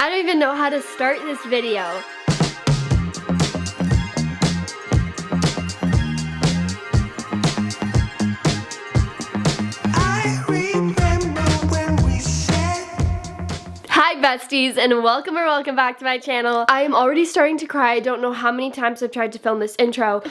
I don't even know how to start this video. Hi besties, and welcome back to my channel. I am already starting to cry. I don't know how many times I've tried to film this intro.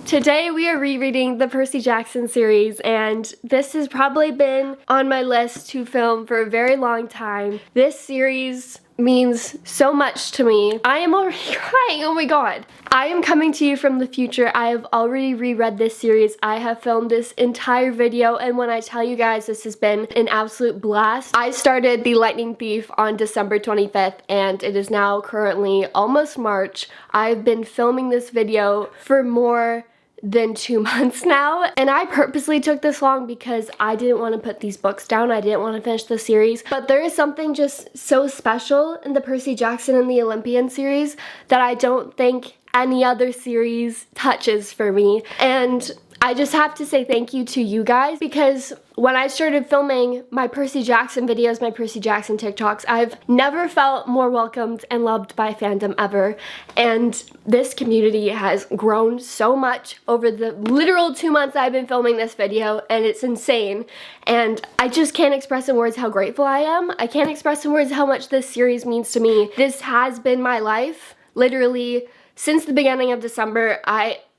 Today we are rereading the Percy Jackson series, and this has probably been on my list to film for a very long time. This series means so much to me. I am already crying, oh my god. I am coming to you from the future. I have already reread this series. I have filmed this entire video, and when I tell you guys this has been an absolute blast. I started The Lightning Thief on December 25th, and it is now currently almost March. I've been filming this video for more than 2 months now, and I purposely took this long because I didn't want to put these books down. I didn't want to finish the series, but there is something just so special in the Percy Jackson and the Olympian series that I don't think any other series touches for me. And I just have to say thank you to you guys, because when I started filming my Percy Jackson videos, my Percy Jackson TikToks, I've never felt more welcomed and loved by fandom ever. And this community has grown so much over the literal 2 months I've been filming this video, and it's insane. And I just can't express in words how grateful I am. I can't express in words how much this series means to me. This has been my life, literally, since the beginning of December.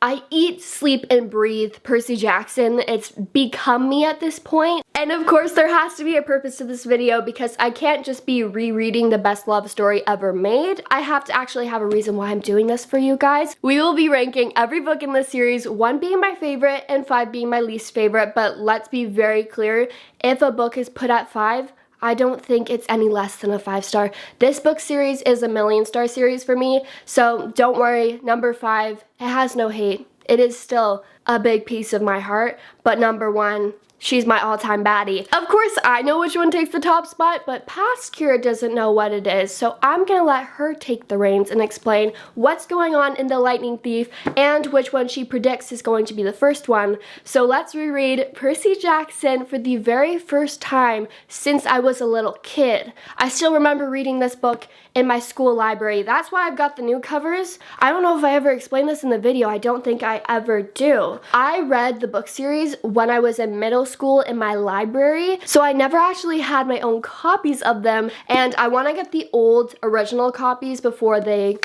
I eat, sleep, and breathe Percy Jackson. It's become me at this point. And of course, there has to be a purpose to this video, because I can't just be rereading the best love story ever made. I have to actually have a reason why I'm doing this for you guys. We will be ranking every book in this series, 1 being my favorite and 5 being my least favorite. But let's be very clear, if a book is put at 5, I don't think it's any less than a 5-star. This book series is a 1,000,000-star series for me, so don't worry, number 5, it has no hate. It is still a big piece of my heart, but number 1, she's my all-time baddie. Of course, I know which one takes the top spot, but past Kira doesn't know what it is, so I'm gonna let her take the reins and explain what's going on in The Lightning Thief and which one she predicts is going to be the first one. So let's reread Percy Jackson for the very first time since I was a little kid. I still remember reading this book in my school library. That's why I've got the new covers. I don't know if I ever explained this in the video. I don't think I ever do. I read the book series when I was in middle school in my library, so I never actually had my own copies of them, and I want to get the old original copies before they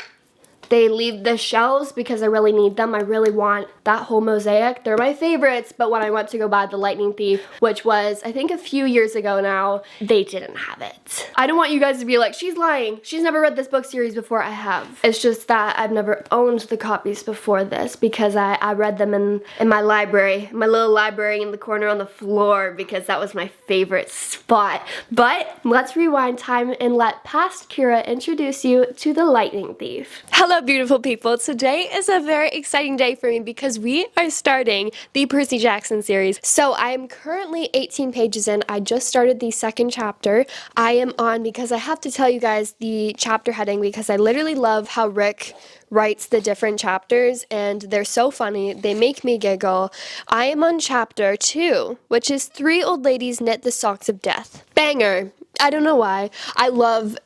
leave the shelves, because I really need them. I really want that whole mosaic. They're my favorites, but when I went to go buy The Lightning Thief, which was, I think, a few years ago now, they didn't have it. I don't want you guys to be like, she's lying. She's never read this book series before. I have. It's just that I've never owned the copies before this, because I read them in my library, my little library in the corner on the floor, because that was my favorite spot. But let's rewind time and let past Kira introduce you to The Lightning Thief. Hello beautiful people. Today is a very exciting day for me because we are starting the Percy Jackson series. So I am currently 18 pages in. I just started the second chapter. I am on, because I have to tell you guys the chapter heading, because I literally love how Rick writes the different chapters, and they're so funny. They make me giggle. I am on chapter 2, which is 3 old ladies knit the socks of death. Banger. I don't know why. I love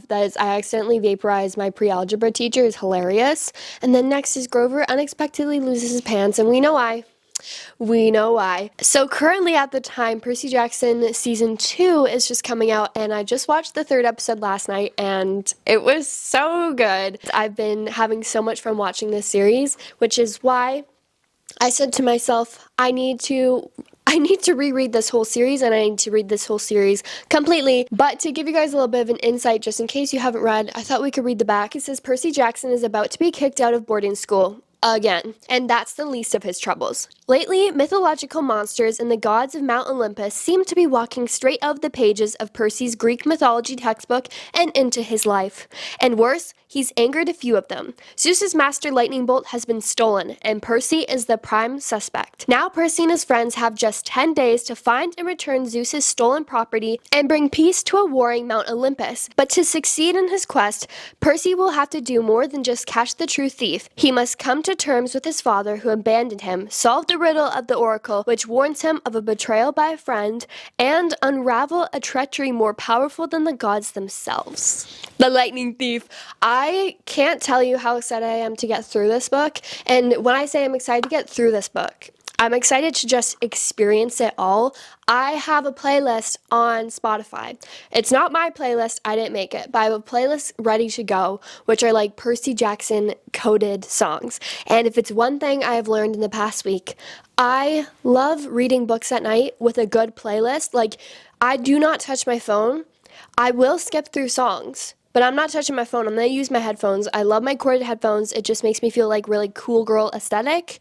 that I accidentally vaporized my pre-algebra teacher is hilarious. And then next is Grover unexpectedly loses his pants, and we know why. We know why. So currently at the time, Percy Jackson season 2 is just coming out, and I just watched the 3rd episode last night, and it was so good. I've been having so much fun watching this series, which is why I said to myself, I need to reread this whole series, and I need to read this whole series completely. But to give you guys a little bit of an insight, just in case you haven't read, I thought we could read the back. It says Percy Jackson is about to be kicked out of boarding school again, and that's the least of his troubles. Lately, mythological monsters and the gods of Mount Olympus seem to be walking straight out of the pages of Percy's Greek mythology textbook and into his life. And worse, he's angered a few of them. Zeus's master lightning bolt has been stolen, and Percy is the prime suspect. Now Percy and his friends have just 10 days to find and return Zeus's stolen property and bring peace to a warring Mount Olympus. But to succeed in his quest, Percy will have to do more than just catch the true thief. He must come to to terms with his father who abandoned him, solve the riddle of the oracle which warns him of a betrayal by a friend, and unravel a treachery more powerful than the gods themselves. The Lightning Thief. I can't tell you how excited I am to get through this book, and when I say I'm excited to get through this book, I'm excited to just experience it all. I have a playlist on Spotify. It's not my playlist, I didn't make it, but I have a playlist ready to go, which are like Percy Jackson coded songs. And if it's one thing I have learned in the past week, I love reading books at night with a good playlist. Like, I do not touch my phone. I will skip through songs, but I'm not touching my phone. I'm going to use my headphones. I love my corded headphones. It just makes me feel like really cool girl aesthetic.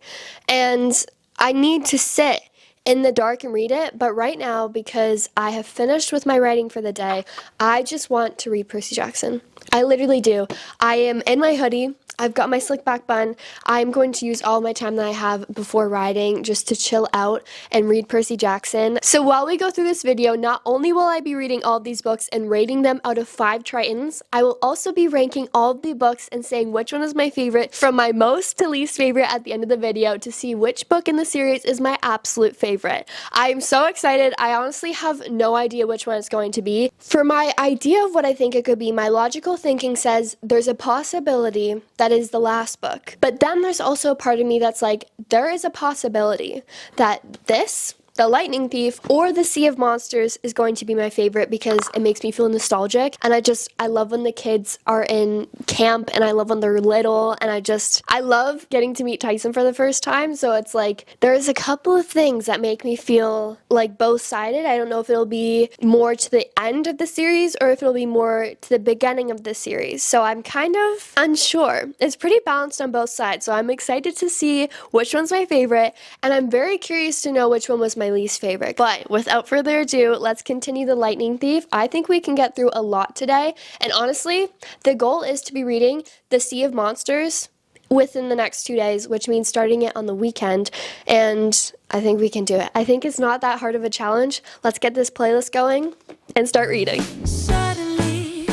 And I need to sit in the dark and read it, but right now, because I have finished with my writing for the day, I just want to read Percy Jackson. I literally do. I am in my hoodie. I've got my slick back bun. I'm going to use all my time that I have before riding just to chill out and read Percy Jackson. So while we go through this video, not only will I be reading all of these books and rating them out of 5 Tritons, I will also be ranking all of the books and saying which one is my favorite from my most to least favorite at the end of the video to see which book in the series is my absolute favorite. I am so excited. I honestly have no idea which one it's going to be. For my idea of what I think it could be, my logical thinking says there's a possibility that is the last book. But then there's also a part of me that's like, there is a possibility that this, The Lightning Thief, or The Sea of Monsters is going to be my favorite because it makes me feel nostalgic. And I love when the kids are in camp, and I love when they're little, and I love getting to meet Tyson for the first time. So it's like, there's a couple of things that make me feel like both-sided. I don't know if it'll be more to the end of the series or if it'll be more to the beginning of the series. So I'm kind of unsure. It's pretty balanced on both sides. So I'm excited to see which one's my favorite, and I'm very curious to know which one was my least favorite. But without further ado, let's continue The Lightning Thief. I think we can get through a lot today, and honestly, the goal is to be reading The Sea of Monsters within the next 2 days, which means starting it on the weekend, and I think we can do it. I think it's not that hard of a challenge. Let's get this playlist going and start reading. Suddenly,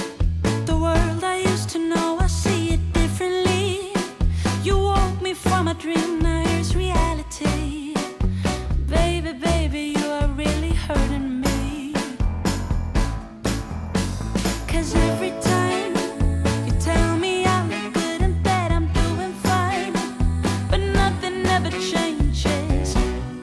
the world I used to know, I see it differently. You woke me from a dream, now here's reality. Baby, baby, you are really hurting me. 'Cause every time you tell me I look good in bed, I'm doing fine, but nothing ever changes.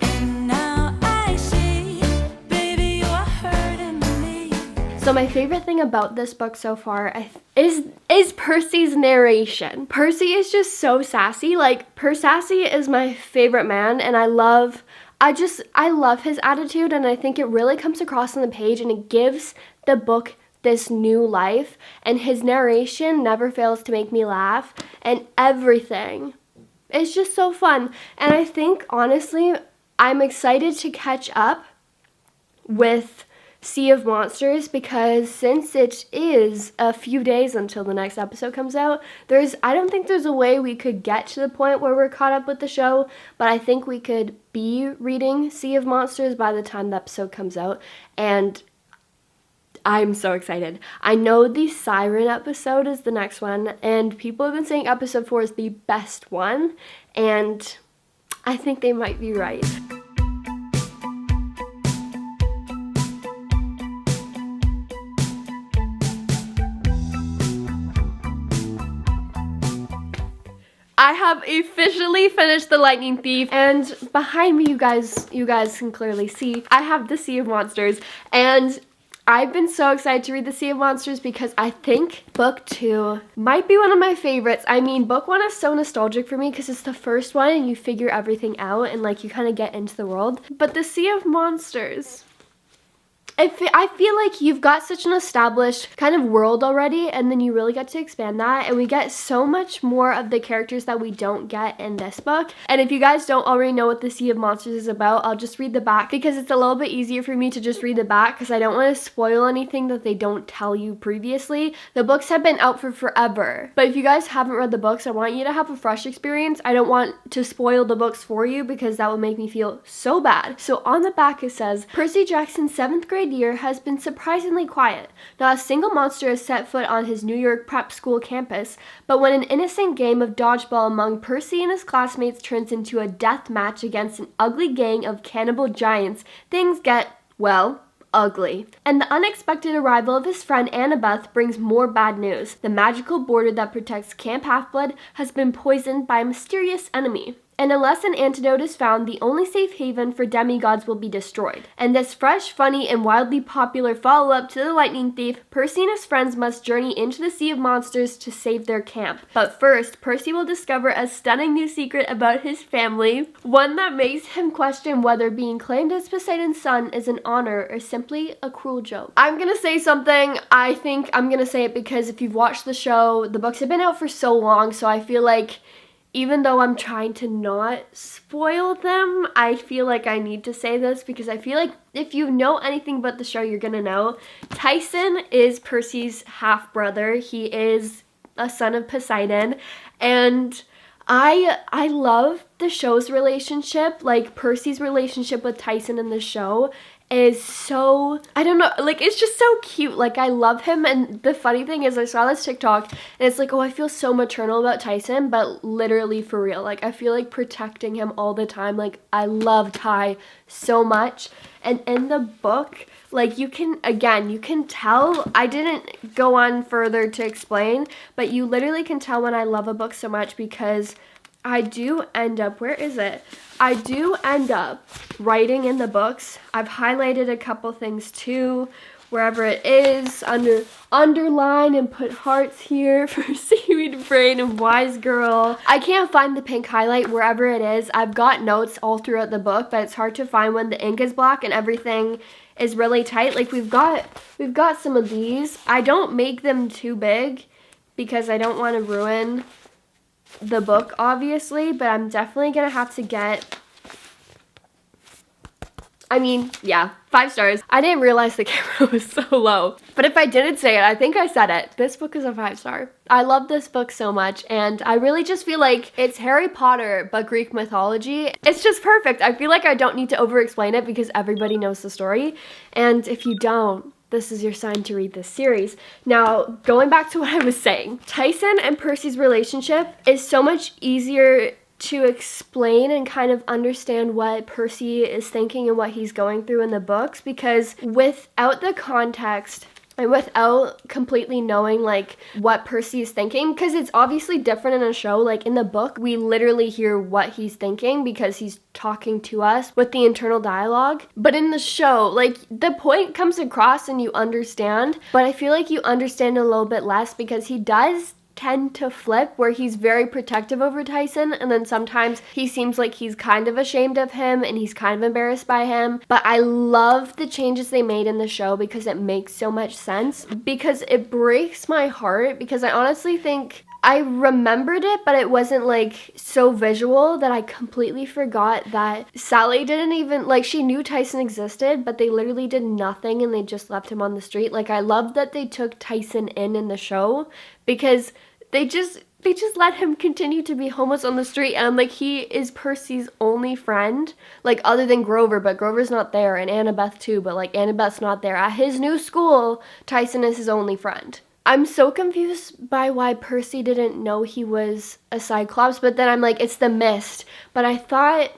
And now I see, baby, you are hurting me. So my favorite thing about this book so far is Percy's narration. Percy is just so sassy. Like, Percy is my favorite man, and I love his attitude, and I think it really comes across on the page, and it gives the book this new life, and his narration never fails to make me laugh, and everything. It's just so fun, and I think, honestly, I'm excited to catch up with Sea of Monsters because since it is a few days until the next episode comes out, I don't think there's a way we could get to the point where we're caught up with the show, but I think we could be reading Sea of Monsters by the time the episode comes out, and I'm so excited. I know the Siren episode is the next one, and people have been saying episode 4 is the best one, and I think they might be right. I have officially finished The Lightning Thief, and behind me, you guys can clearly see, I have The Sea of Monsters, and I've been so excited to read The Sea of Monsters because I think book 2 might be one of my favorites. I mean, book 1 is so nostalgic for me because it's the first one and you figure everything out and like you kind of get into the world. But The Sea of Monsters, I feel like you've got such an established kind of world already, and then you really get to expand that, and we get so much more of the characters that we don't get in this book. And if you guys don't already know what The Sea of Monsters is about, I'll just read the back because it's a little bit easier for me to just read the back because I don't want to spoil anything that they don't tell you previously. The books have been out for forever, but if you guys haven't read the books, I want you to have a fresh experience. I don't want to spoil the books for you because that would make me feel so bad. So on the back it says, Percy Jackson's 7th grade grade year has been surprisingly quiet. Not a single monster has set foot on his New York prep school campus, but when an innocent game of dodgeball among Percy and his classmates turns into a death match against an ugly gang of cannibal giants, things get, well, ugly. And the unexpected arrival of his friend Annabeth brings more bad news. The magical border that protects Camp Half-Blood has been poisoned by a mysterious enemy. And unless an antidote is found, the only safe haven for demigods will be destroyed. And this fresh, funny, and wildly popular follow-up to The Lightning Thief, Percy and his friends must journey into the Sea of Monsters to save their camp. But first, Percy will discover a stunning new secret about his family, one that makes him question whether being claimed as Poseidon's son is an honor or simply a cruel joke. I'm gonna say something. I think I'm gonna say it because if you've watched the show, the books have been out for so long, so I feel like even though I'm trying to not spoil them, I feel like I need to say this because I feel like if you know anything about the show, you're gonna know. Tyson is Percy's half-brother. He is a son of Poseidon, and I love the show's relationship. Like, Percy's relationship with Tyson in the show is so, I don't know, like, it's just so cute. Like, I love him. And the funny thing is, I saw this TikTok and it's like, oh, I feel so maternal about Tyson, but literally for real, like, I feel like protecting him all the time. Like, I love Ty so much. And in the book, like, you can tell, I didn't go on further to explain, but you literally can tell when I love a book so much because I do end up, where is it? I do end up writing in the books. I've highlighted a couple things too, wherever it is, underline and put hearts here for Seaweed Brain and Wise Girl. I can't find the pink highlight wherever it is. I've got notes all throughout the book, but it's hard to find when the ink is black and everything is really tight. Like, we've got some of these. I don't make them too big because I don't want to ruin the book, obviously, but I'm definitely gonna have to get, I mean, yeah, 5 stars. I didn't realize the camera was so low, but if I didn't say it, I think I said it. This book is a 5-star. I love this book so much, and I really just feel like it's Harry Potter but Greek mythology. It's just perfect. I feel like I don't need to over-explain it because everybody knows the story, and if you don't, this is your sign to read this series. Now, going back to what I was saying, Tyson and Percy's relationship is so much easier to explain and kind of understand what Percy is thinking and what he's going through in the books, because without the context and without completely knowing, like, what Percy is thinking, because it's obviously different in a show. Like, in the book, we literally hear what he's thinking because he's talking to us with the internal dialogue. But in the show, like, the point comes across and you understand, but I feel like you understand a little bit less because he does tend to flip, where he's very protective over Tyson, and then sometimes he seems like he's kind of ashamed of him and he's kind of embarrassed by him. But I love the changes they made in the show because it makes so much sense, because it breaks my heart, because I honestly think I remembered it, but it wasn't like so visual that I completely forgot that Sally didn't even, like, she knew Tyson existed, but they literally did nothing and they just left him on the street. Like, I love that they took Tyson in the show because they just let him continue to be homeless on the street, and like, he is Percy's only friend, like, other than Grover, but Grover's not there, and Annabeth too, but like, Annabeth's not there. At his new school, Tyson is his only friend. I'm so confused by why Percy didn't know he was a Cyclops, but then I'm like, it's the mist. But I thought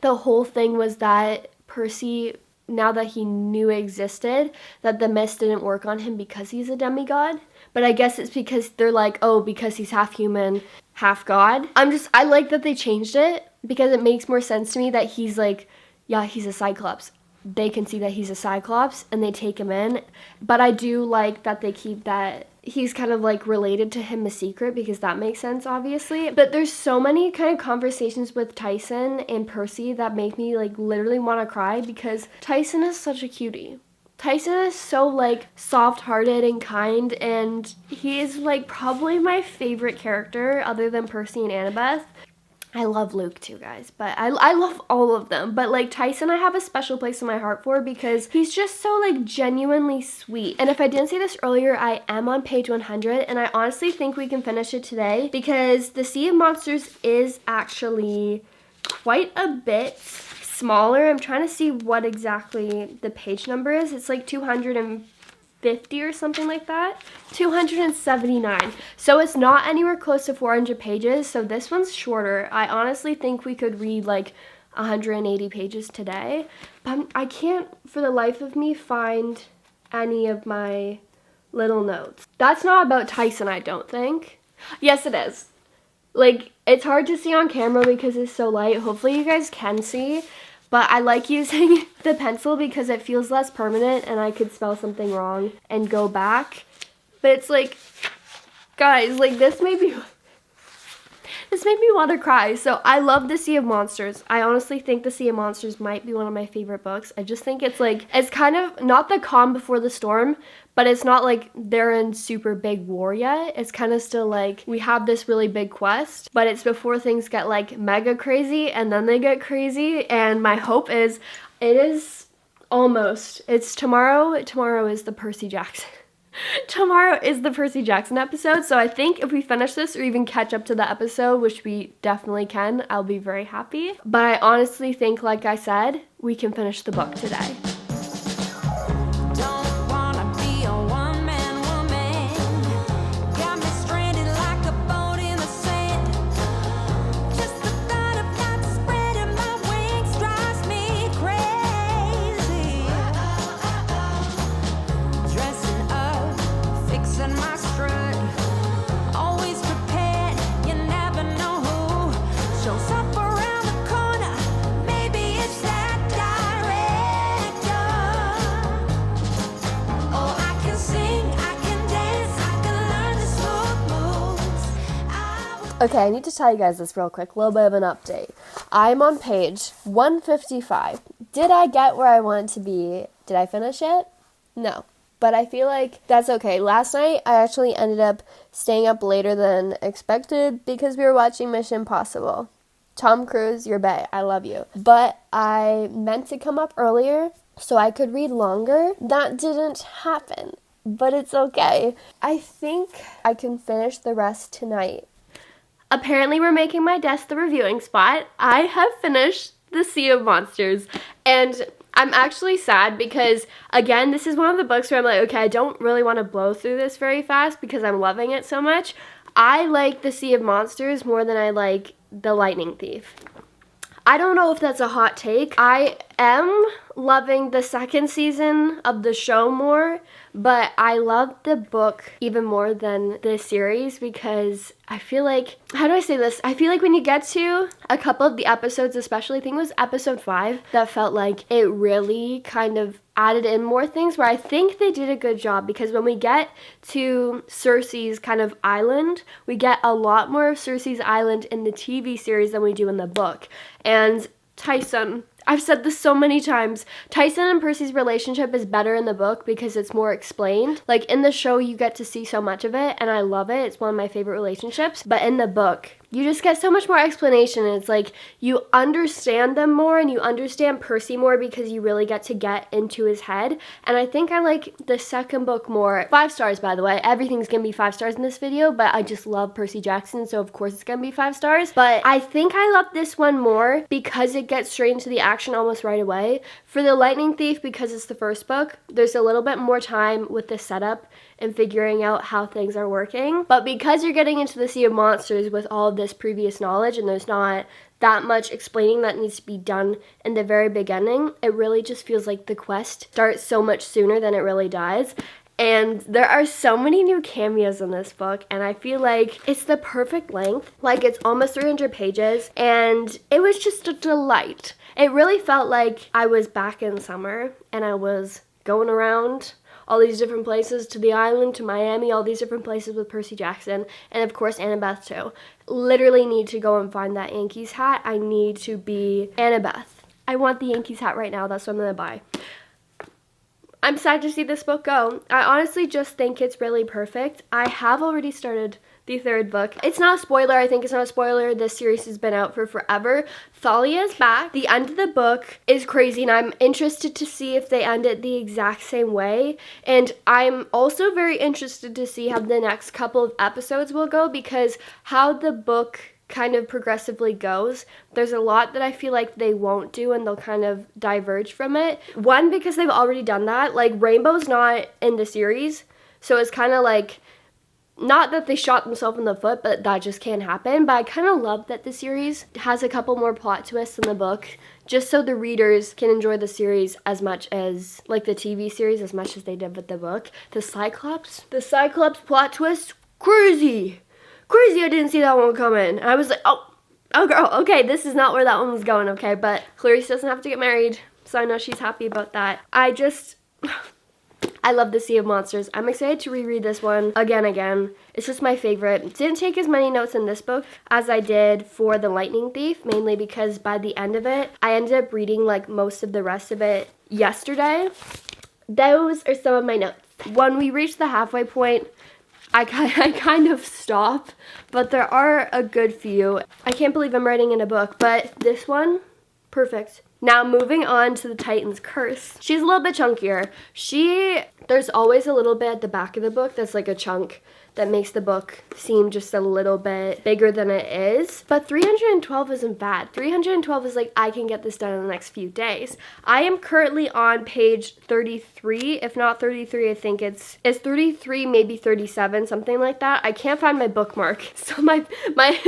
the whole thing was that Percy, now that he knew it existed, that the mist didn't work on him because he's a demigod. But I guess it's because they're like, oh, because he's half human, half god. I like that they changed it because it makes more sense to me that he's like, yeah, he's a Cyclops. They can see that he's a Cyclops and they take him in. But I do like that they keep that he's kind of like related to him a secret, because that makes sense, obviously. But there's so many kind of conversations with Tyson and Percy that make me like literally want to cry, because Tyson is such a cutie. Tyson is so like soft-hearted and kind, and he is like probably my favorite character other than Percy and Annabeth. I love Luke too, guys, but I love all of them. But like Tyson, I have a special place in my heart for, because he's just so like genuinely sweet. And if I didn't say this earlier, I am on page 100, and I honestly think we can finish it today, because the Sea of Monsters is actually quite a bit smaller. I'm trying to see what exactly the page number is. It's like 250 or something like that. 279. So it's not anywhere close to 400 pages. So this one's shorter. I honestly think we could read like 180 pages today. But I can't for the life of me find any of my little notes. That's not about Tyson, I don't think. Yes, it is. Like, it's hard to see on camera because it's so light. Hopefully you guys can see. But I like using the pencil because it feels less permanent and I could spell something wrong and go back. But it's like, guys, like this made me want to cry. So I love The Sea of Monsters. I honestly think The Sea of Monsters might be one of my favorite books. I just think it's like, it's kind of not the calm before the storm, but it's not like they're in super big war yet. It's kind of still like, we have this really big quest, but it's before things get like mega crazy and then they get crazy. And my hope is, it's tomorrow. Tomorrow is the Percy Jackson. Tomorrow is the Percy Jackson episode, so I think if we finish this or even catch up to the episode, which we definitely can, I'll be very happy. But I honestly think, like I said, we can finish the book today. Don't wanna be a one-man woman. Got me stranded like a boat in the sand. Just the thought of not spreading my wings drives me crazy. Dressing up, fixing my strut. Always prepared, you never know who shows up around the corner. Maybe it's that director. Oh, I can sing, I can dance, I can learn to smooth moves. Okay, I need to tell you guys this real quick, a little bit of an update. I'm on page 155. Did I get where I wanted to be? Did I finish it? No. But I feel like that's okay. Last night, I actually ended up staying up later than expected because we were watching Mission Impossible. Tom Cruise, you're bae. I love you. But I meant to come up earlier so I could read longer. That didn't happen, but it's okay. I think I can finish the rest tonight. Apparently we're making my desk the reviewing spot. I have finished The Sea of Monsters, and I'm actually sad because, again, this is one of the books where I'm like, okay, I don't really want to blow through this very fast because I'm loving it so much. I like The Sea of Monsters more than I like The Lightning Thief. I don't know if that's a hot take. I am loving the second season of the show more, but I love the book even more than the series because I feel like, how do I say this? I feel like when you get to a couple of the episodes, especially I think it was episode 5, that felt like it really kind of added in more things where I think they did a good job because when we get to Cersei's kind of island, we get a lot more of Cersei's island in the TV series than we do in the book. And Tyson, I've said this so many times, Tyson and Percy's relationship is better in the book because it's more explained. Like in the show, you get to see so much of it and I love it. It's one of my favorite relationships. But in the book, you just get so much more explanation. And it's like you understand them more and you understand Percy more because you really get to get into his head. And I think I like the second book more. 5 stars, by the way. Everything's gonna be 5 stars in this video, but I just love Percy Jackson, so of course it's gonna be 5 stars. But I think I love this one more because it gets straight into the action almost right away. For The Lightning Thief, because it's the first book, there's a little bit more time with the setup and figuring out how things are working. But because you're getting into the Sea of Monsters with all of this previous knowledge and there's not that much explaining that needs to be done in the very beginning, it really just feels like the quest starts so much sooner than it really does. And there are so many new cameos in this book, and I feel like it's the perfect length. Like, it's almost 300 pages, and it was just a delight. It really felt like I was back in summer, and I was going around all these different places, to the island, to Miami, all these different places with Percy Jackson, and of course Annabeth too. Literally need to go and find that Yankees hat. I need to be Annabeth. I want the Yankees hat right now, that's what I'm gonna buy. I'm sad to see this book go. I honestly just think it's really perfect. I have already started the 3rd book. It's not a spoiler. I think it's not a spoiler. This series has been out for forever. Thalia is back. The end of the book is crazy, and I'm interested to see if they end it the exact same way. And I'm also very interested to see how the next couple of episodes will go because how the book kind of progressively goes. There's a lot that I feel like they won't do and they'll kind of diverge from it. One, because they've already done that. Like, Rainbow's not in the series, so it's kind of like, not that they shot themselves in the foot, but that just can't happen. But I kind of love that the series has a couple more plot twists in the book, just so the readers can enjoy the series as much as, like, the TV series, as much as they did with the book. The Cyclops plot twist, crazy, I didn't see that one coming. I was like, oh girl, okay, this is not where that one was going, okay, but Clarice doesn't have to get married, so I know she's happy about that. I love the Sea of Monsters. I'm excited to reread this one again. It's just my favorite. Didn't take as many notes in this book as I did for The Lightning Thief, mainly because by the end of it, I ended up reading like most of the rest of it yesterday. Those are some of my notes. When we reach the halfway point, I kind of stop, but there are a good few. I can't believe I'm writing in a book, but this one, perfect. Now moving on to the Titan's Curse. She's a little bit chunkier. There's always a little bit at the back of the book that's like a chunk that makes the book seem just a little bit bigger than it is. But 312 isn't bad. 312 is like, I can get this done in the next few days. I am currently on page 33, if not 33, I think it's 33, maybe 37, something like that. I can't find my bookmark. So my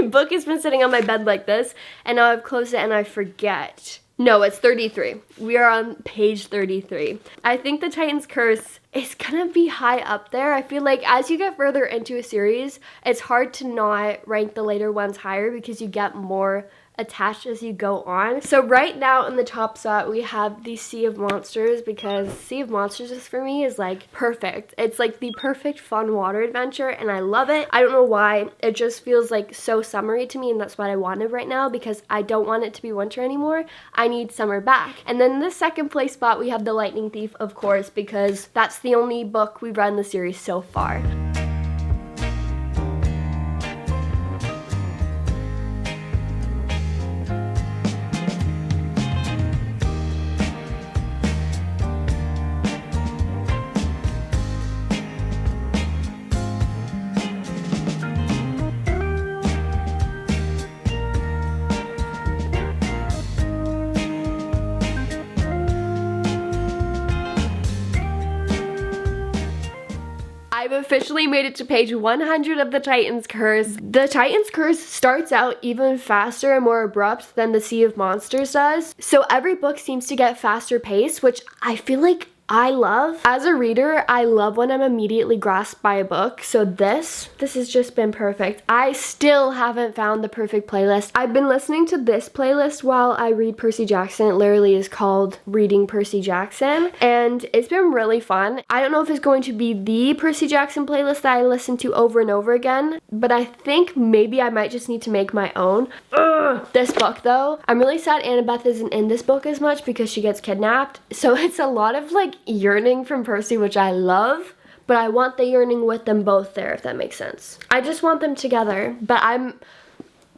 book has been sitting on my bed like this, and now I've closed it and I forget. No, it's 33. We are on page 33. I think the Titan's Curse is gonna be high up there. I feel like as you get further into a series, it's hard to not rank the later ones higher because you get more attached as you go on. So right now in the top spot we have the Sea of Monsters, because Sea of Monsters just for me is like perfect. It's like the perfect fun water adventure and I love it. I don't know why, it just feels like so summery to me, and that's what I wanted right now because I don't want it to be winter anymore. I need summer back. And then in the second place spot we have The Lightning Thief, of course, because that's the only book we've read in the series so far. I've officially made it to page 100 of The Titan's Curse. The Titan's Curse starts out even faster and more abrupt than the Sea of Monsters does. So every book seems to get faster paced, which I feel like I love. As a reader, I love when I'm immediately grasped by a book. So this has just been perfect. I still haven't found the perfect playlist. I've been listening to this playlist while I read Percy Jackson. It literally is called Reading Percy Jackson, and it's been really fun. I don't know if it's going to be the Percy Jackson playlist that I listen to over and over again, but I think maybe I might just need to make my own. This book though, I'm really sad Annabeth isn't in this book as much because she gets kidnapped. So it's a lot of like yearning from Percy, which I love, but I want the yearning with them both there, if that makes sense. I just want them together, but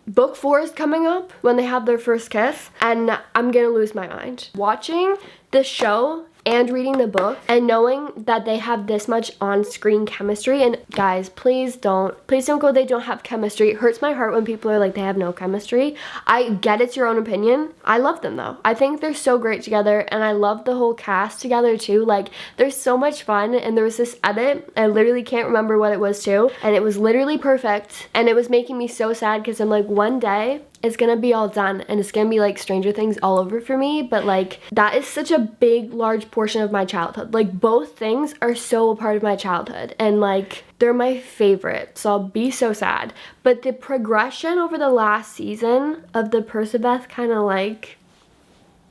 book 4 is coming up when they have their first kiss, and I'm gonna lose my mind. Watching the show and reading the book and knowing that they have this much on-screen chemistry, and guys, please don't go they don't have chemistry. It hurts my heart when people are like they have no chemistry. I get it's your own opinion. I love them though. I think they're so great together, and I love the whole cast together too. Like, there's so much fun, and there was this edit, I literally can't remember what it was too, and it was literally perfect, and it was making me so sad because I'm like, one day it's gonna be all done and it's gonna be like Stranger Things all over for me, but like that is such a big, large portion of my childhood. Like, both things are so a part of my childhood and like they're my favorite, so I'll be so sad. But the progression over the last season of the Perciveth kind of like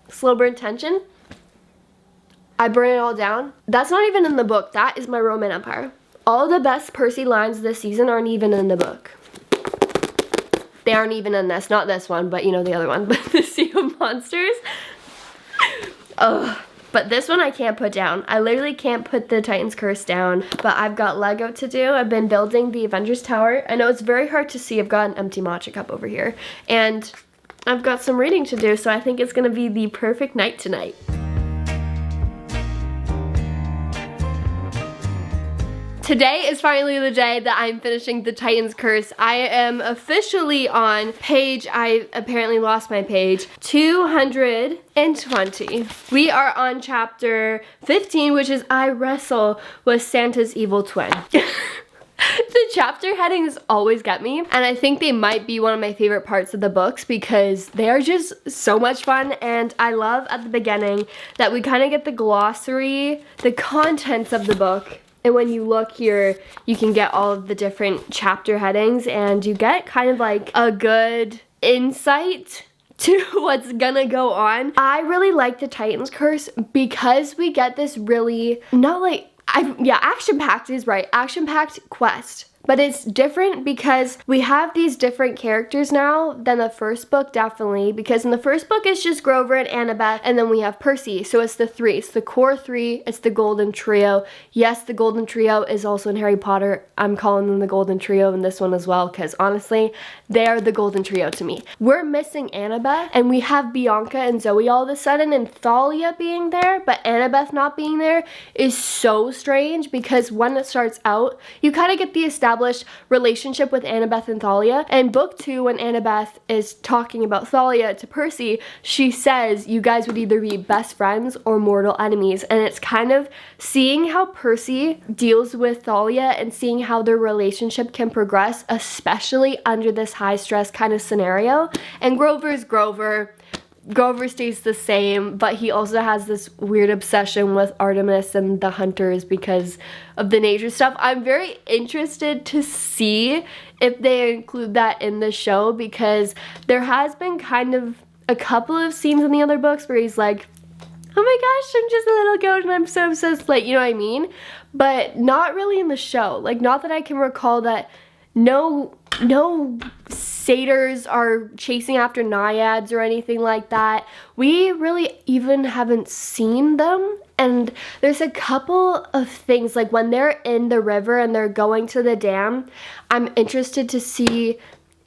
slow burn tension, I burn it all down. That's not even in the book. That is my Roman Empire. All the best Percy lines this season aren't even in the book. They aren't even in this, not this one, but you know the other one, but the Sea of Monsters. Ugh. But this one I can't put down. I literally can't put the Titan's Curse down, but I've got Lego to do. I've been building the Avengers Tower. I know it's very hard to see. I've got an empty matcha cup over here, and I've got some reading to do, so I think it's gonna be the perfect night tonight. Today is finally the day that I'm finishing the Titan's Curse. I am officially on page, I apparently lost my page, 220. We are on chapter 15, which is I Wrestle with Santa's Evil Twin. The chapter headings always get me, and I think they might be one of my favorite parts of the books because they are just so much fun. And I love at the beginning that we kind of get the glossary, the contents of the book. And when you look here, you can get all of the different chapter headings and you get kind of like a good insight to what's gonna go on. I really like the Titan's Curse because we get this really, not like, action-packed is right, action-packed quest. But it's different because we have these different characters now than the first book, definitely. Because in the first book, it's just Grover and Annabeth, and then we have Percy. So it's the three. It's the core three. It's the Golden Trio. Yes, the Golden Trio is also in Harry Potter. I'm calling them the Golden Trio in this one as well, because honestly, they are the Golden Trio to me. We're missing Annabeth, and we have Bianca and Zoe all of a sudden, and Thalia being there, but Annabeth not being there is so strange because when it starts out, you kind of get the established relationship with Annabeth and Thalia. And book 2, when Annabeth is talking about Thalia to Percy, she says you guys would either be best friends or mortal enemies. And it's kind of seeing how Percy deals with Thalia and seeing how their relationship can progress, especially under this high stress kind of scenario. And Grover's Grover. Grover stays the same, but he also has this weird obsession with Artemis and the hunters because of the nature stuff. I'm very interested to see if they include that in the show because there has been kind of a couple of scenes in the other books where he's like, oh my gosh, I'm just a little goat and I'm so obsessed, like, you know what I mean? But not really in the show. Like, not that I can recall that no satyrs are chasing after naiads or anything like that. We really even haven't seen them. And there's a couple of things, like when they're in the river and they're going to the dam, I'm interested to see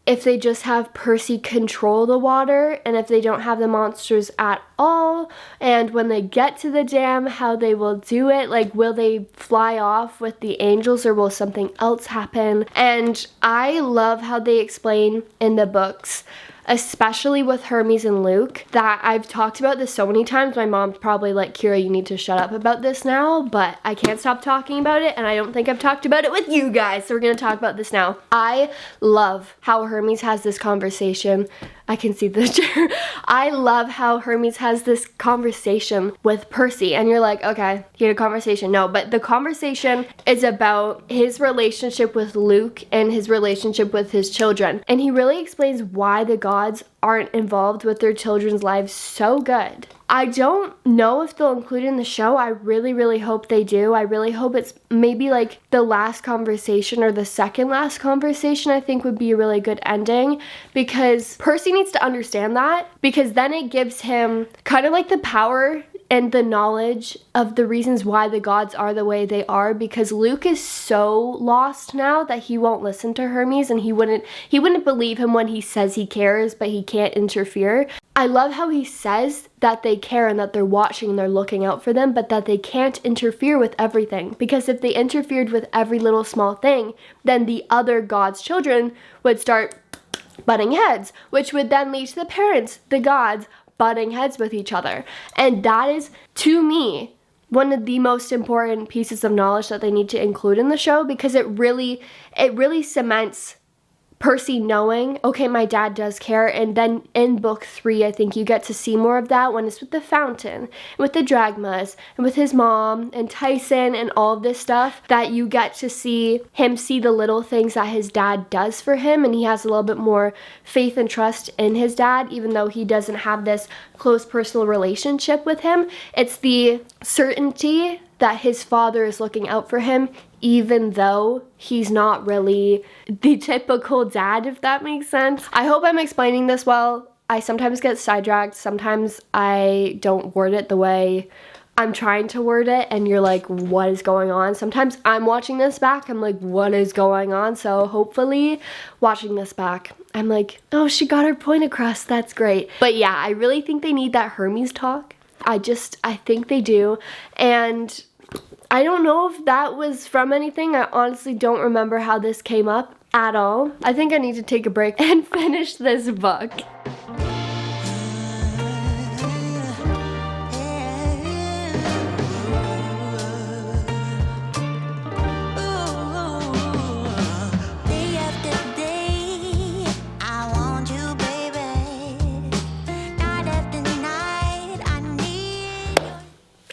if they just have Percy control the water and if they don't have the monsters at all. And when they get to the dam, how they will do it. Like, will they fly off with the angels or will something else happen? And I love how they explain in the books, especially with Hermes and Luke, that I've talked about this so many times. My mom's probably like, Kira, you need to shut up about this now, but I can't stop talking about it, and I don't think I've talked about it with you guys, so we're gonna talk about this now. I love how Hermes has this conversation. I can see the chair. I love how Hermes has this conversation with Percy, and you're like, okay, he had a conversation. No, but the conversation is about his relationship with Luke and his relationship with his children. And he really explains why the gods aren't involved with their children's lives so good. I don't know if they'll include it in the show. I really, really hope they do. I really hope it's maybe like the last conversation or the second last conversation, I think would be a really good ending, because Percy needs to understand that, because then it gives him kind of like the power and the knowledge of the reasons why the gods are the way they are, because Luke is so lost now that he won't listen to Hermes, and he wouldn't believe him when he says he cares, but he can't interfere. I love how he says that they care and that they're watching and they're looking out for them, but that they can't interfere with everything. Because if they interfered with every little small thing, then the other gods' children would start butting heads, which would then lead to the parents, the gods, butting heads with each other. And that is, to me, one of the most important pieces of knowledge that they need to include in the show, because it really cements Percy knowing, okay, my dad does care. And then in book 3, I think you get to see more of that when it's with the fountain, with the Dragmas, and with his mom and Tyson and all of this stuff, that you get to see him see the little things that his dad does for him, and he has a little bit more faith and trust in his dad, even though he doesn't have this close personal relationship with him. It's the certainty that his father is looking out for him, even though he's not really the typical dad, if that makes sense. I hope I'm explaining this well. I sometimes get sidetracked. Sometimes I don't word it the way I'm trying to word it, and you're like, what is going on? Sometimes I'm watching this back, I'm like, what is going on? So hopefully watching this back, I'm like, oh, she got her point across, that's great. But yeah, I really think they need that Hermes talk. I think they do. And I don't know if that was from anything. I honestly don't remember how this came up at all. I think I need to take a break and finish this book.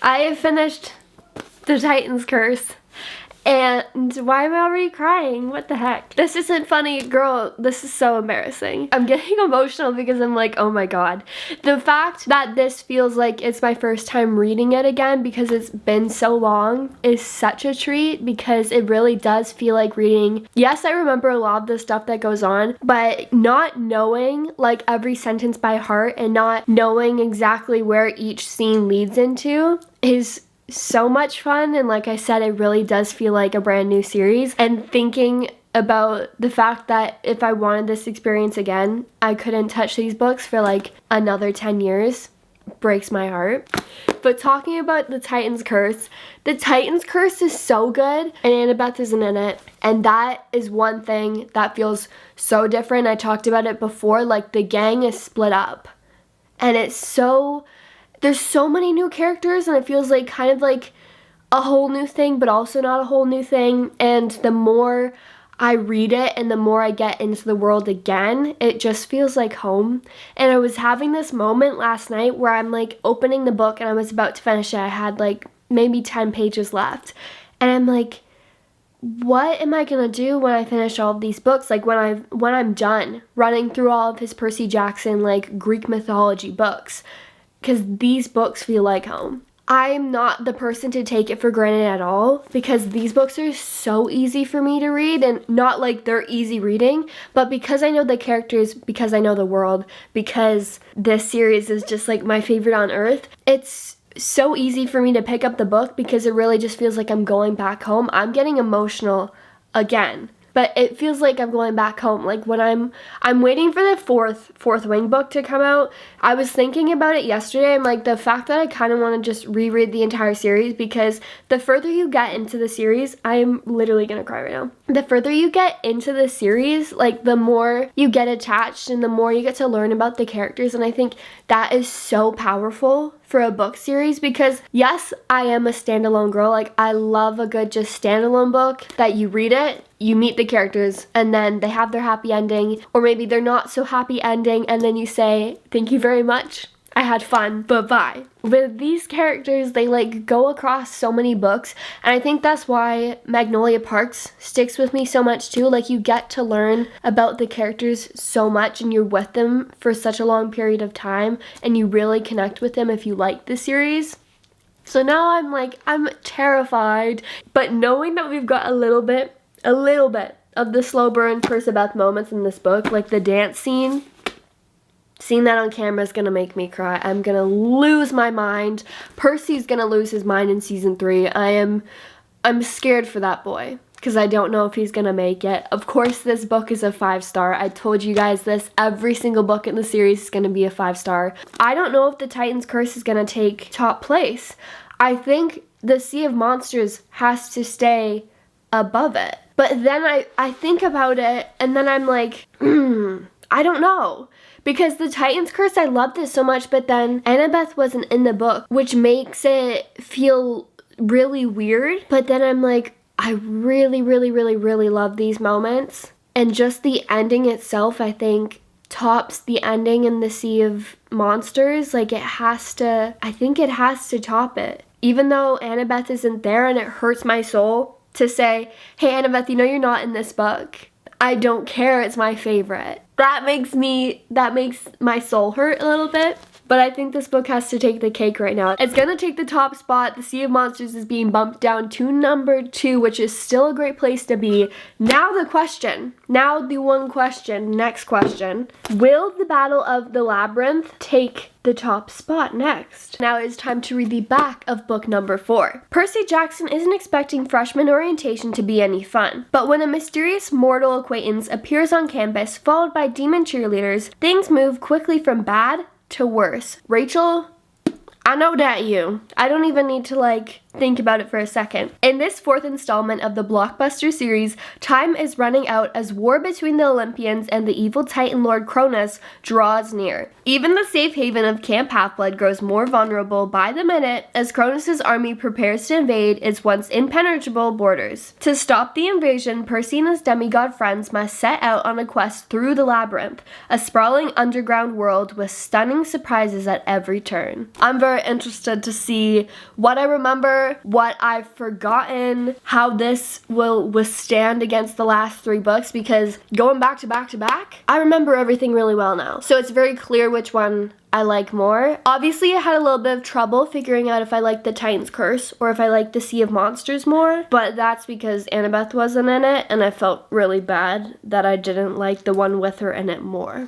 I have finished The Titan's Curse, and why am I already crying? What the heck? This isn't funny, girl. This is so embarrassing. I'm getting emotional because I'm like, oh my god. The fact that this feels like it's my first time reading it again because it's been so long is such a treat, because it really does feel like reading. Yes, I remember a lot of the stuff that goes on, but not knowing like every sentence by heart and not knowing exactly where each scene leads into is so much fun. And like I said, it really does feel like a brand new series, and thinking about the fact that if I wanted this experience again, I couldn't touch these books for like another 10 years breaks my heart. But talking about The Titan's Curse is so good, and Annabeth isn't in it, and that is one thing that feels so different. I talked about it before, like the gang is split up, and there's so many new characters, and it feels like kind of like a whole new thing, but also not a whole new thing. And the more I read it and the more I get into the world again, it just feels like home. And I was having this moment last night where I'm like opening the book and I was about to finish it. I had like maybe 10 pages left. And I'm like, what am I gonna do when I finish all of these books? Like when I'm done running through all of his Percy Jackson like Greek mythology books. Because these books feel like home. I'm not the person to take it for granted at all, because these books are so easy for me to read, and not like they're easy reading, but because I know the characters, because I know the world, because this series is just like my favorite on earth, it's so easy for me to pick up the book because it really just feels like I'm going back home. I'm getting emotional again. But it feels like I'm going back home. Like when I'm waiting for the fourth Wing book to come out. I was thinking about it yesterday. I'm like, the fact that I kind of want to just reread the entire series, because the further you get into the series, I'm literally gonna cry right now. The further you get into the series, like the more you get attached and the more you get to learn about the characters. And I think that is so powerful for a book series, because yes, I am a standalone girl. Like I love a good just standalone book that you read it, you meet the characters, and then they have their happy ending, or maybe they're not so happy ending, and then you say, thank you very much, I had fun, bye-bye. With these characters, they like go across so many books, and I think that's why Magnolia Parks sticks with me so much too. Like you get to learn about the characters so much, and you're with them for such a long period of time, and you really connect with them if you like the series. So now I'm terrified, but knowing that we've got a little bit of the slow burn Percabeth moments in this book, like the dance scene, seeing that on camera is gonna make me cry. I'm gonna lose my mind. Percy's gonna lose his mind in season 3. I'm scared for that boy, because I don't know if he's gonna make it. Of course, this book is a 5-star. I told you guys this. Every single book in the series is gonna be a 5-star. I don't know if The Titan's Curse is gonna take top place. I think The Sea of Monsters has to stay above it. But then I think about it, and then I'm like, I don't know. Because The Titan's Curse, I love this so much, but then Annabeth wasn't in the book, which makes it feel really weird. But then I'm like, I really, really, really, really love these moments. And just the ending itself, I think, tops the ending in The Sea of Monsters. Like I think it has to top it. Even though Annabeth isn't there, and it hurts my soul to say, hey Annabeth, you know you're not in this book. I don't care, it's my favorite. That makes my soul hurt a little bit. But I think this book has to take the cake right now. It's gonna take the top spot. The Sea of Monsters is being bumped down to number 2, which is still a great place to be. Now the one question, next question. Will the Battle of the Labyrinth take the top spot next? Now it's time to read the back of book number 4. Percy Jackson isn't expecting freshman orientation to be any fun, but when a mysterious mortal acquaintance appears on campus followed by demon cheerleaders, things move quickly from bad to worse. Rachel, I know that you. I don't even need to like think about it for a second. In this fourth installment of the blockbuster series, time is running out as war between the Olympians and the evil Titan Lord Cronus draws near. Even the safe haven of Camp Half-Blood grows more vulnerable by the minute as Cronus' army prepares to invade its once impenetrable borders. To stop the invasion, Percy and his demigod friends must set out on a quest through the Labyrinth, a sprawling underground world with stunning surprises at every turn. I'm very interested to see what I remember, what I've forgotten, how this will withstand against the last 3 books, because going back to back to back, I remember everything really well now. So it's very clear which one I like more. Obviously, I had a little bit of trouble figuring out if I liked the Titan's Curse or if I liked the Sea of Monsters more, but that's because Annabeth wasn't in it, and I felt really bad that I didn't like the one with her in it more.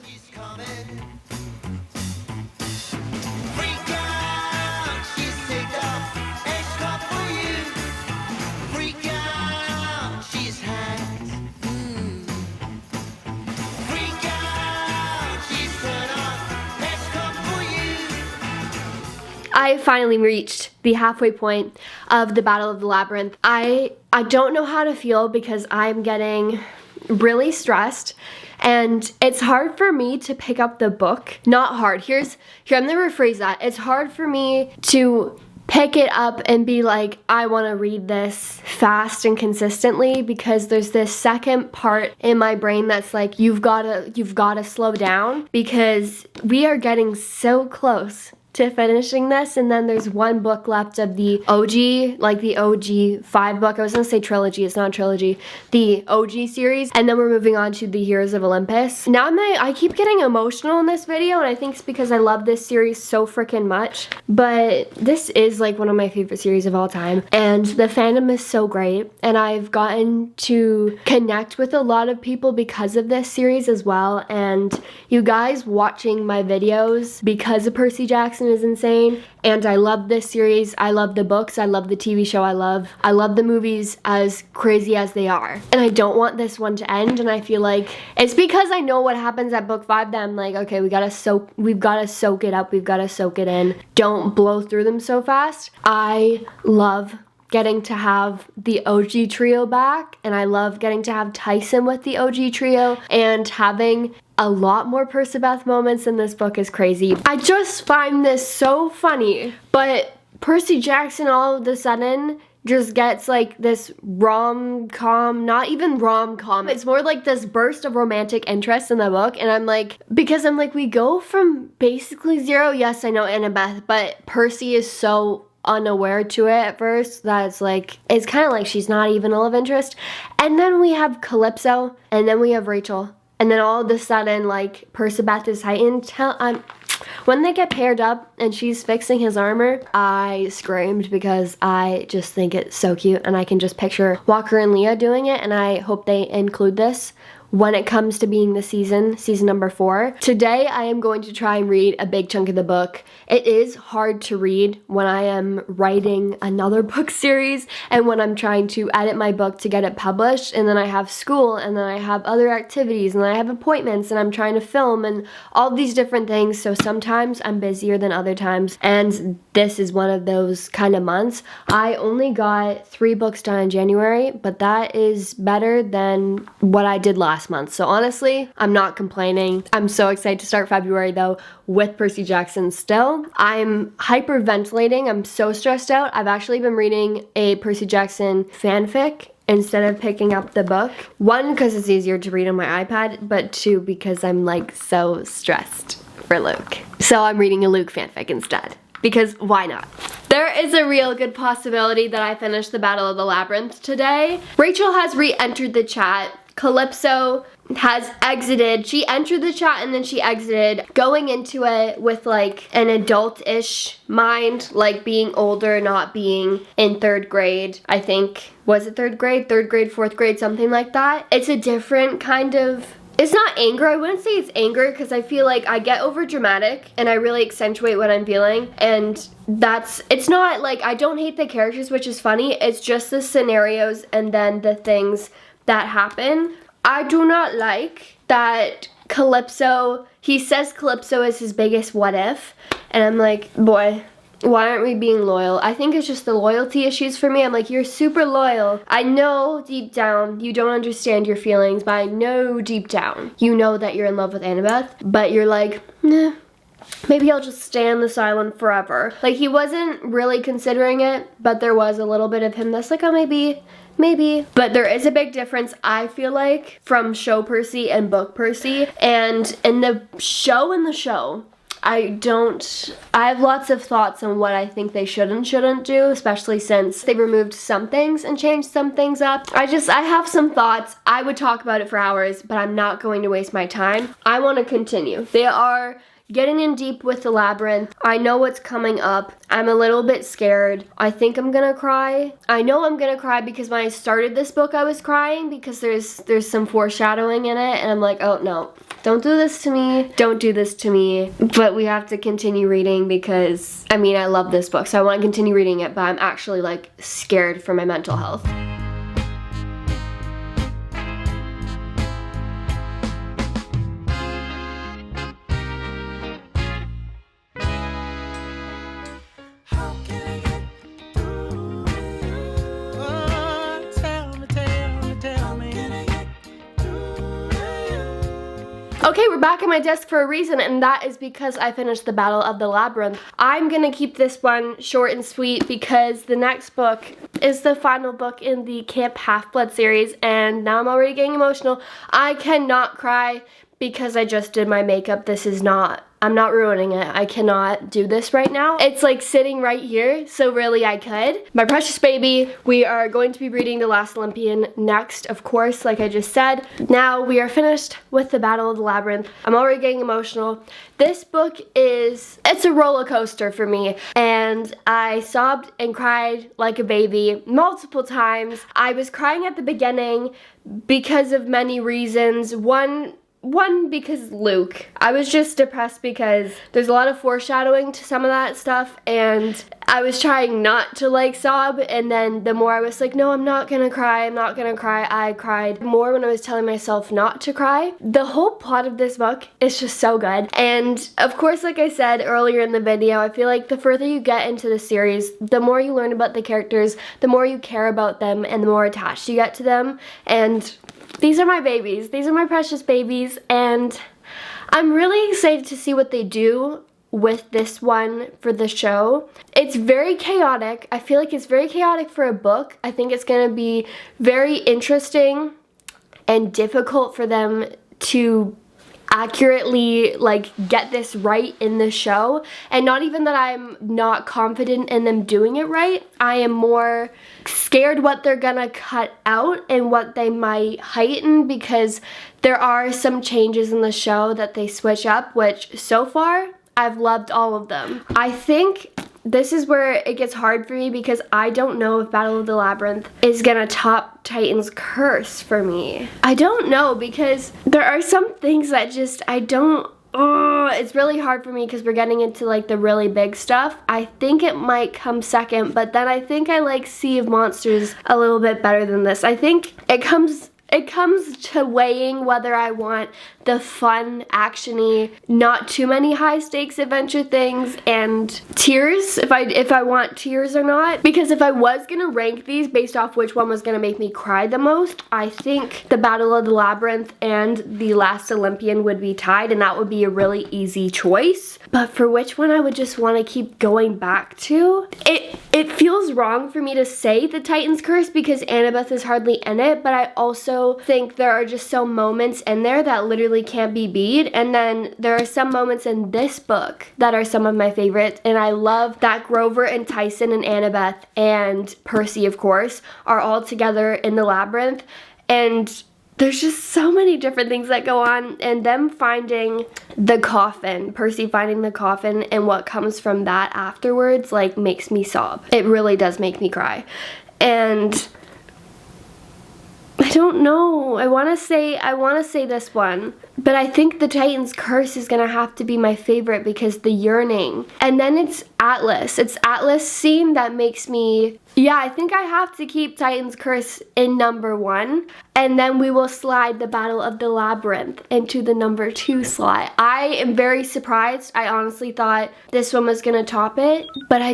I finally reached the halfway point of the Battle of the Labyrinth. I don't know how to feel because I'm getting really stressed, and it's hard for me to pick up the book. Not hard. Here, I'm gonna rephrase that. It's hard for me to pick it up and be like, I want to read this fast and consistently, because there's this second part in my brain that's like, you've gotta slow down, because we are getting so close to finishing this, and then there's one book left of the OG, like the OG 5 book. I was gonna say trilogy, it's not a trilogy. The OG series, and then we're moving on to the Heroes of Olympus. Now I keep getting emotional in this video, and I think it's because I love this series so freaking much. But this is like one of my favorite series of all time, and the fandom is so great, and I've gotten to connect with a lot of people because of this series as well, and you guys watching my videos because of Percy Jackson is insane, and I love this series. I love the books, I love the TV show, I love the movies, as crazy as they are, and I don't want this one to end. And I feel like it's because I know what happens at book 5 that I'm like, okay, we've got to soak it up, we've got to soak it in, don't blow through them so fast. I love getting to have the OG trio back, and I love getting to have Tyson with the OG trio, and having a lot more Percabeth moments in this book is crazy. I just find this so funny, but Percy Jackson all of a sudden just gets like this rom-com, not even rom-com, it's more like this burst of romantic interest in the book, and I'm like, because I'm like, we go from basically zero, yes I know Annabeth, but Percy is so unaware to it at first that it's like, it's kind of like she's not even a love interest, and then we have Calypso, and then we have Rachel, and then all of a sudden, like, Percabeth is heightened. When they get paired up and she's fixing his armor, I screamed because I just think it's so cute, and I can just picture Walker and Leah doing it, and I hope they include this when it comes to being the season number 4. Today, I am going to try and read a big chunk of the book. It is hard to read when I am writing another book series and when I'm trying to edit my book to get it published, and then I have school, and then I have other activities, and I have appointments, and I'm trying to film, and all these different things. So sometimes I'm busier than other times, and this is one of those kind of months. I only got 3 books done in January, but that is better than what I did last month. So honestly, I'm not complaining. I'm so excited to start February though with Percy Jackson still. I'm hyperventilating. I'm so stressed out. I've actually been reading a Percy Jackson fanfic instead of picking up the book. 1, because it's easier to read on my iPad, but 2, because I'm like so stressed for Luke. So I'm reading a Luke fanfic instead, because why not? There is a real good possibility that I finish the Battle of the Labyrinth today. Rachel has re-entered the chat. Calypso has exited. She entered the chat and then she exited, going into it with like an adult-ish mind, like being older, not being in 3rd grade. I think, was it 3rd grade? 3rd grade, 4th grade, something like that. It's a different kind of, it's not anger. I wouldn't say it's anger, because I feel like I get over dramatic and I really accentuate what I'm feeling, and it's not like I don't hate the characters, which is funny. It's just the scenarios and then the things that happen. I do not like that Calypso, he says Calypso is his biggest what if, and I'm like, boy, why aren't we being loyal? I think it's just the loyalty issues for me. I'm like, you're super loyal. I know deep down you don't understand your feelings, but I know deep down you know that you're in love with Annabeth, but you're like, nah, maybe I'll just stay on this island forever. Like, he wasn't really considering it, but there was a little bit of him that's like, oh, maybe. But there is a big difference, I feel like, from show Percy and book Percy. And in the show, I have lots of thoughts on what I think they should and shouldn't do, especially since they removed some things and changed some things up. I have some thoughts. I would talk about it for hours, but I'm not going to waste my time. I want to continue. They are getting in deep with the Labyrinth. I know what's coming up. I'm a little bit scared. I think I'm gonna cry. I know I'm gonna cry because when I started this book I was crying because there's some foreshadowing in it, and I'm like, oh no, don't do this to me. Don't do this to me. But we have to continue reading because, I mean, I love this book, so I want to continue reading it, but I'm actually like scared for my mental health. Okay, we're back at my desk for a reason, and that is because I finished the Battle of the Labyrinth. I'm gonna keep this one short and sweet because the next book is the final book in the Camp Half-Blood series, and now I'm already getting emotional. I cannot cry because I just did my makeup. I'm not ruining it. I cannot do this right now. It's like sitting right here, so really I could. My precious baby, we are going to be reading The Last Olympian next, of course, like I just said. Now we are finished with the Battle of the Labyrinth. I'm already getting emotional. This book it's a roller coaster for me, and I sobbed and cried like a baby multiple times. I was crying at the beginning because of many reasons. One, because Luke. I was just depressed because there's a lot of foreshadowing to some of that stuff, and I was trying not to like sob, and then the more I was like, no, I'm not gonna cry, I cried more when I was telling myself not to cry. The whole plot of this book is just so good, and of course, like I said earlier in the video, I feel like the further you get into the series, the more you learn about the characters, the more you care about them, and the more attached you get to them, and these are my babies. These are my precious babies, and I'm really excited to see what they do with this one for the show. It's very chaotic. I feel like it's very chaotic for a book. I think it's going to be very interesting and difficult for them to accurately like get this right in the show, and not even that I'm not confident in them doing it right. I am more scared what they're gonna cut out and what they might heighten, because there are some changes in the show that they switch up, which so far I've loved all of them. I think this is where it gets hard for me because I don't know if Battle of the Labyrinth is gonna top Titan's Curse for me. I don't know, because there are some things that just it's really hard for me because we're getting into like the really big stuff. I think it might come second, but then I think I like Sea of Monsters a little bit better than this. I think it comes to weighing whether I want the fun, actiony, not too many high stakes adventure things, and tears, if I want tears or not. Because if I was gonna rank these based off which one was gonna make me cry the most, I think the Battle of the Labyrinth and the Last Olympian would be tied, and that would be a really easy choice. But for which one I would just want to keep going back to, it feels wrong for me to say the Titan's Curse because Annabeth is hardly in it, but I also think there are just some moments in there that literally can't be beat, and then there are some moments in this book that are some of my favorites, and I love that Grover and Tyson and Annabeth and Percy, of course, are all together in the Labyrinth, and there's just so many different things that go on, and them finding the coffin, Percy finding the coffin, and what comes from that afterwards, like, makes me sob. It really does make me cry. And I don't know. I want to say this one, but I think the Titan's Curse is gonna have to be my favorite because the yearning. And then Atlas. It's Atlas scene that makes me, yeah, I think I have to keep Titan's Curse in number 1, and then we will slide the Battle of the Labyrinth into the number 2 slot. I am very surprised. I honestly thought this one was gonna top it, but I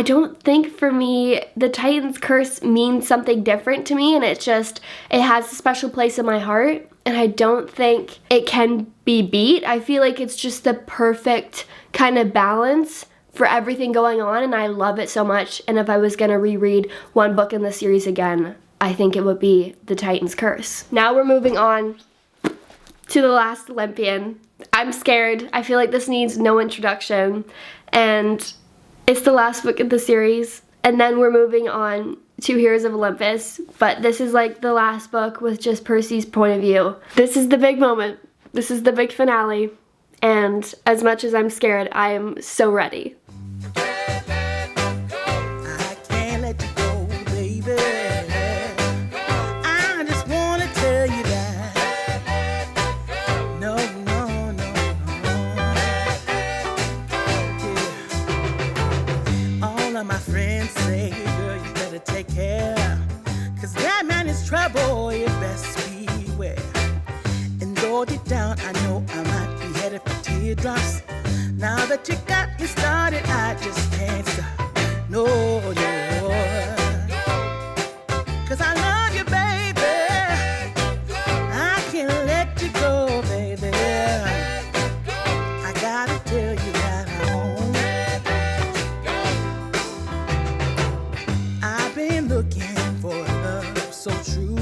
don't think for me, the Titan's Curse means something different to me, and it has a special place in my heart, and I don't think it can be beat. I feel like it's just the perfect kind of balance for everything going on, and I love it so much. And if I was gonna reread one book in the series again, I think it would be The Titan's Curse. Now we're moving on to The Last Olympian. I'm scared. I feel like this needs no introduction, and it's the last book of the series, and then we're moving on to Heroes of Olympus, but this is like the last book with just Percy's point of view. This is the big moment. This is the big finale, and as much as I'm scared, I am so ready. I can't let you go, baby. I just wanna tell you that. No, no, no, no. Yeah. All of my friends say, girl, you better take care. 'Cause that man is trouble, you best beware. And though deep down, I know I might be headed for teardrops. Now that you got me started, I just can't stop. No, no. 'Cause I love you, baby. I can't let you go, baby. I gotta tell you that I won't. I've been looking for love so true.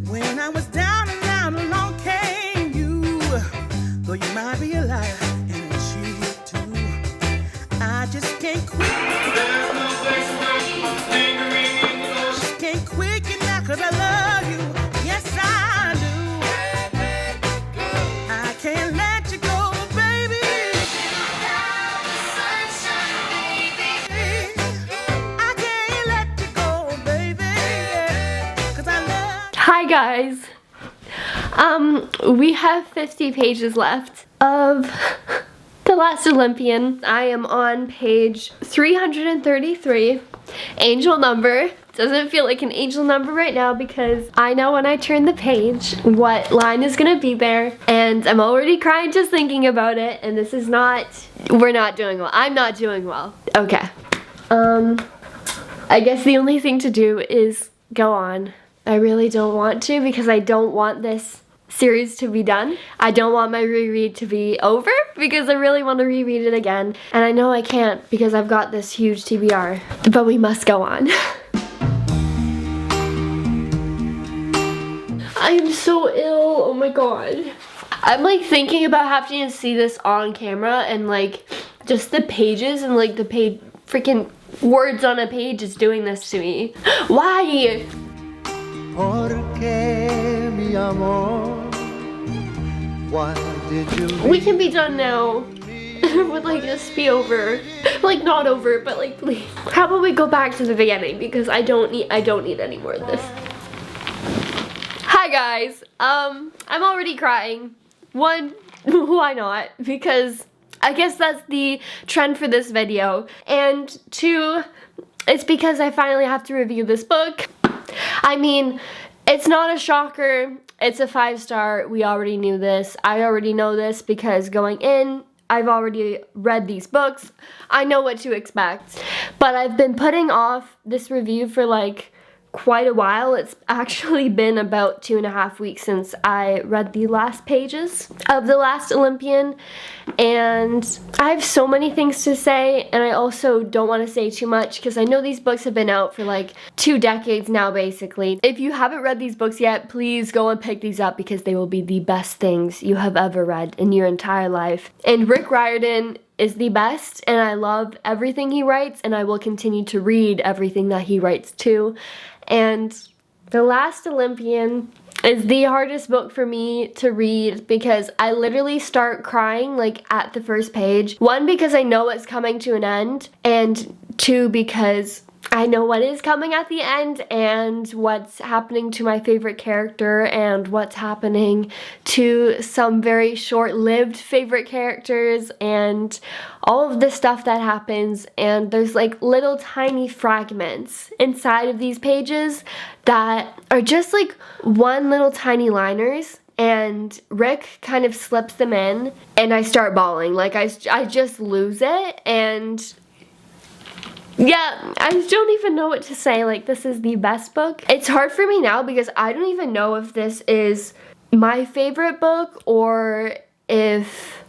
When I was down and out, along came you. Though you might be a liar. I just can't quit. Just can't quit you now 'cause I love you. Yes, I do. I can't let you go, baby. I can't let you go, baby. 'Cause I love. Hi guys. We have 50 pages left of The Last Olympian. I am on page 333. Angel number. Doesn't feel like an angel number right now because I know when I turn the page what line is gonna be there, and I'm already crying just thinking about it, and this is not, we're not doing well. I'm not doing well. Okay. I guess the only thing to do is go on. I really don't want to because I don't want this series to be done. I don't want my reread to be over because I really want to reread it again, and I know I can't because I've got this huge TBR, but we must go on. I am so ill, oh my god. I'm like thinking about having to see this on camera, and like just the pages and like the page, freaking words on a page is doing this to me. Why? Porque mi amor, why did you We can be done now. Would like just be over. Like not over, but like please. How about we go back to the beginning because I don't need any more of this. Hi guys. I'm already crying. One, why not? Because I guess that's the trend for this video. And two, it's because I finally have to review this book. I mean, it's not a shocker. It's a 5-star. We already knew this. I already know this because going in, I've already read these books. I know what to expect. But I've been putting off this review for like quite a while. It's actually been about 2.5 weeks since I read the last pages of The Last Olympian, and I have so many things to say, and I also don't want to say too much because I know these books have been out for like 2 decades now basically. If you haven't read these books yet, please go and pick these up because they will be the best things you have ever read in your entire life. And Rick Riordan is the best, and I love everything he writes, and I will continue to read everything that he writes too. And The Last Olympian is the hardest book for me to read because I literally start crying like at the first page. 1, because I know it's coming to an end, and 2, because I know what is coming at the end and what's happening to my favorite character and what's happening to some very short-lived favorite characters and all of the stuff that happens, and there's like little tiny fragments inside of these pages that are just like one little tiny liners, and Rick kind of slips them in and I start bawling. Like I just lose it, and yeah, I don't even know what to say. Like, this is the best book. It's hard for me now because I don't even know if this is my favorite book or if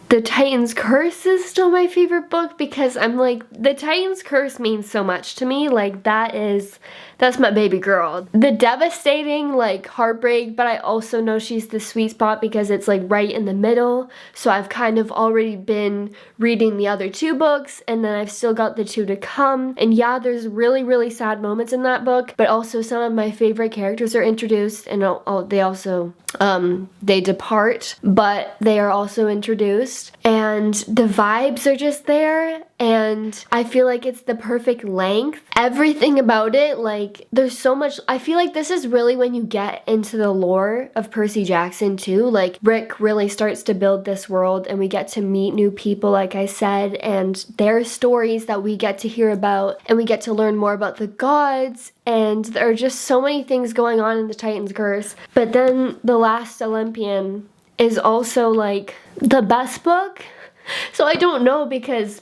The Titan's Curse is still my favorite book, because I'm like, The Titan's Curse means so much to me. Like, that's my baby girl. The devastating, like, heartbreak, but I also know she's the sweet spot because it's like right in the middle. So I've kind of already been reading the other two books, and then I've still got the two to come. And yeah, there's really, really sad moments in that book, but also some of my favorite characters are introduced, and they also, they depart, but they are also introduced. And the vibes are just there, and I feel like it's the perfect length. Everything about it, like, there's so much. I feel like this is really when you get into the lore of Percy Jackson too. Like, Rick really starts to build this world, and we get to meet new people, like I said, and their stories that we get to hear about, and we get to learn more about the gods, and there are just so many things going on in the Titan's Curse. But then The Last Olympian is also like the best book. So I don't know, because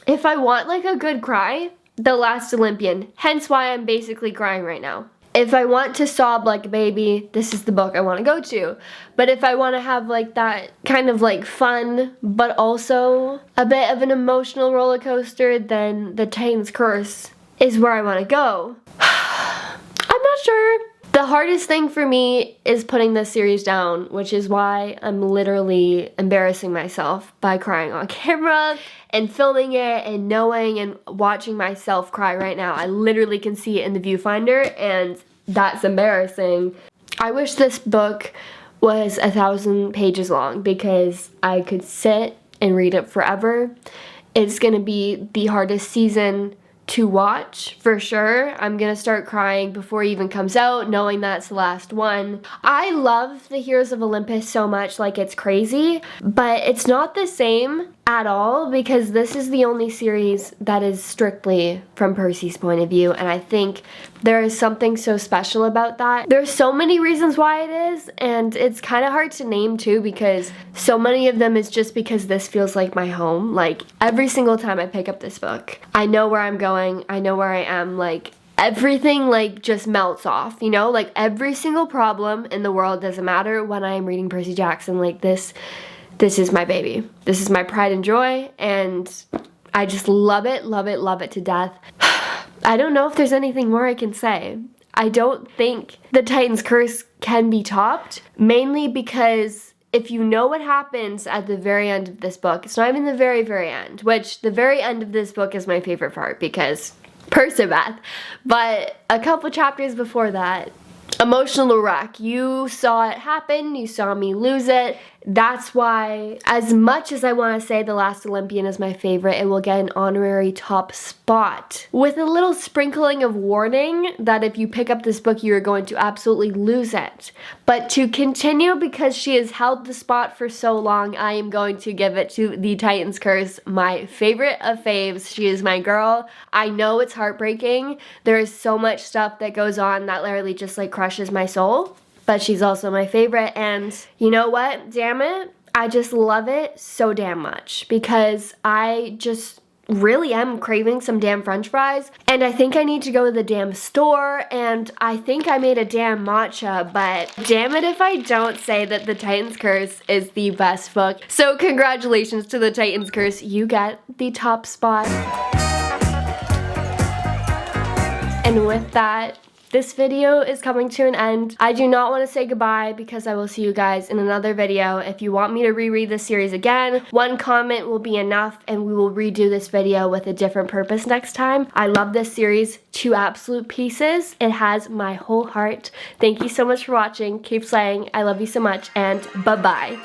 if I want like a good cry, The Last Olympian, hence why I'm basically crying right now. If I want to sob like a baby, this is the book I want to go to. But if I want to have like that kind of like fun, but also a bit of an emotional roller coaster, then The Titan's Curse is where I want to go. I'm not sure. The hardest thing for me is putting this series down, which is why I'm literally embarrassing myself by crying on camera and filming it and knowing and watching myself cry right now. I literally can see it in the viewfinder, and that's embarrassing. I wish this book was 1,000 pages long because I could sit and read it forever. It's gonna be the hardest season to watch for sure. I'm gonna start crying before it even comes out, knowing that's the last one. I love the Heroes of Olympus so much, like it's crazy, but it's not the same at all because this is the only series that is strictly from Percy's point of view, and I think there is something so special about that. There's so many reasons why it is, and it's kind of hard to name too because so many of them is just because this feels like my home. Like every single time I pick up this book, I know where I'm going, I know where I am, like everything like just melts off, you know? Like every single problem in the world doesn't matter when I am reading Percy Jackson. Like this is my baby. This is my pride and joy, and I just love it, love it, love it to death. I don't know if there's anything more I can say. I don't think The Titan's Curse can be topped, mainly because if you know what happens at the very end of this book, it's not even the very, very end, which the very end of this book is my favorite part because Percy, but a couple chapters before that, emotional wreck. You saw it happen, you saw me lose it. That's why, as much as I want to say The Last Olympian is my favorite, it will get an honorary top spot. With a little sprinkling of warning that if you pick up this book, you are going to absolutely lose it. But to continue, because she has held the spot for so long, I am going to give it to The Titan's Curse, my favorite of faves. She is my girl. I know it's heartbreaking. There is so much stuff that goes on that literally just like crushes my soul. But she's also my favorite, and you know what? Damn it. I just love it so damn much because I just really am craving some damn french fries, and I think I need to go to the damn store, and I think I made a damn matcha, but damn it if I don't say that The Titan's Curse is the best book. So congratulations to The Titan's Curse. You get the top spot. And with that, this video is coming to an end. I do not want to say goodbye because I will see you guys in another video. If you want me to reread this series again, one comment will be enough and we will redo this video with a different purpose next time. I love this series to absolute pieces. It has my whole heart. Thank you so much for watching. Keep slaying. I love you so much, and bye-bye.